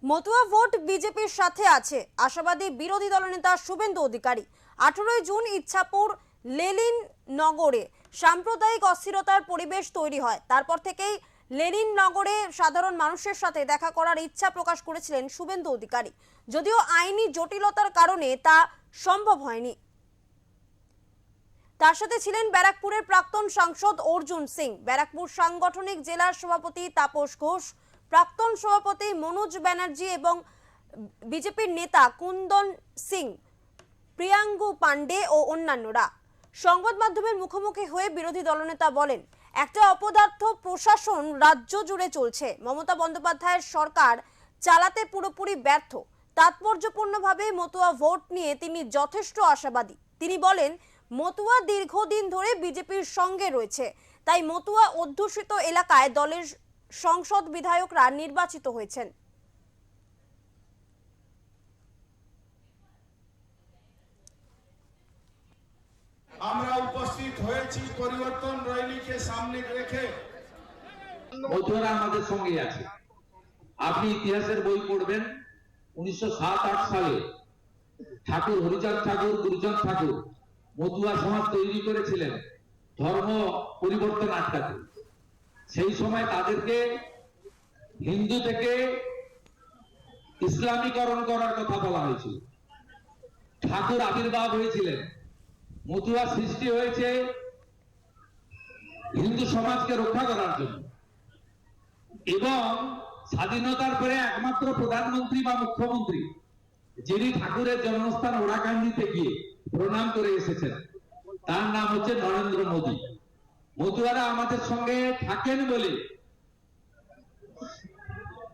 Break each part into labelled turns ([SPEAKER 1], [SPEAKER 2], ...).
[SPEAKER 1] Matua vote বিজেপির সাথে আছে আশাবাদী বিরোধী দলনেতা শুভেন্দু অধিকারী। 18 জুন ইচ্ছাপুর লেনিন নগরে সাম্প্রদায়িক অস্থিরতার পরিবেশ তৈরি হয়। তারপর থেকেই লেনিন নগরে সাধারণ মানুষের সাথে দেখা করার ইচ্ছা প্রকাশ করেছিলেন শুভেন্দু অধিকারী, যদিও আইনি জটিলতার কারণে তা সম্ভব হয়নি। তার সাথে ছিলেন ব্যারাকপুরের প্রাক্তন সাংসদ অর্জুন সিং, ব্যারাকপুর সাংগঠনিক জেলার সভাপতি তাপস ঘোষ, প্রাক্তন সভাপতি মনোজ ব্যানার্জি এবং বিজেপির নেতা কুন্দন সিং, প্রিয়াঙ্গু পান্ডে ও অন্যান্যরা। সংবাদ মাধ্যমের মুখোমুখি হয়ে বিরোধী দলনেতা বলেন, একটা অপদার্থ প্রশাসন রাজ্য জুড়ে চলছে। মমতা বন্দ্যোপাধ্যায়ের সরকার চালাতে পুরোপুরি ব্যর্থ। তাৎপর্যপূর্ণভাবে মতুয়া ভোট নিয়ে তিনি যথেষ্ট আশাবাদী। তিনি বলেন, মতুয়া দীর্ঘদিন ধরে বিজেপির সঙ্গে রয়েছে, তাই মতুয়া অধ্যুষিত এলাকায় দলের সংসদ বিধায়করা নির্বাচিত হয়েছেন।
[SPEAKER 2] আমরা উপস্থিত হয়েছি পরিবর্তন রৈলীকে সামনে রেখে।
[SPEAKER 3] মতুয়ারা আমাদের সঙ্গে আছে। আপনি ইতিহাসের বই পড়বেন, 1907-8 সালে ঠাকুর হরিচাঁদ ঠাকুর, গুরুচাঁদ ঠাকুর মতুয়া সমাজ তৈরি করেছিলেন ধর্ম পরিবর্তন আটকাতে। সেই সময় তাদেরকে হিন্দু থেকে ইসলামীকরণ করার কথা বলা হয়েছিল। ঠাকুর আবির্ভাব হয়েছিলেন, মতুয়া সৃষ্টি হয়েছে হিন্দু সমাজকে রক্ষা করার জন্য। এবং স্বাধীনতার পরে একমাত্র প্রধানমন্ত্রী বা মুখ্যমন্ত্রী যিনি ঠাকুরের জন্মস্থান ওরাকান্দিতে গিয়ে প্রণাম করে এসেছেন, তার নাম হচ্ছে নরেন্দ্র মোদী। মতুয়ারা আমাদের সঙ্গে থাকেন বলে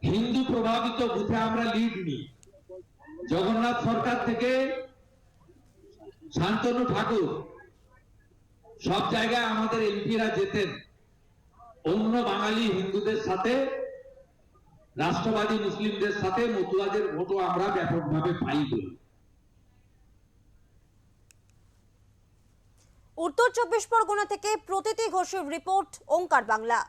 [SPEAKER 3] হিন্দু প্রভাবিত বুথে আমরা লিড নিই। জগন্নাথ সরকার থেকে শান্তনু ঠাকুর সব জায়গায় আমাদের এমপিরা যেতেন অন্য বাঙালি হিন্দুদের সাথে, রাষ্ট্রবাদী মুসলিমদের সাথে মতুয়াদের ভোটও আমরা ব্যাপকভাবে পাই বলি।
[SPEAKER 1] উত্তর 24 পরগনা থেকে প্রতীতি ঘোষের রিপোর্ট, ওঙ্কার বাংলা।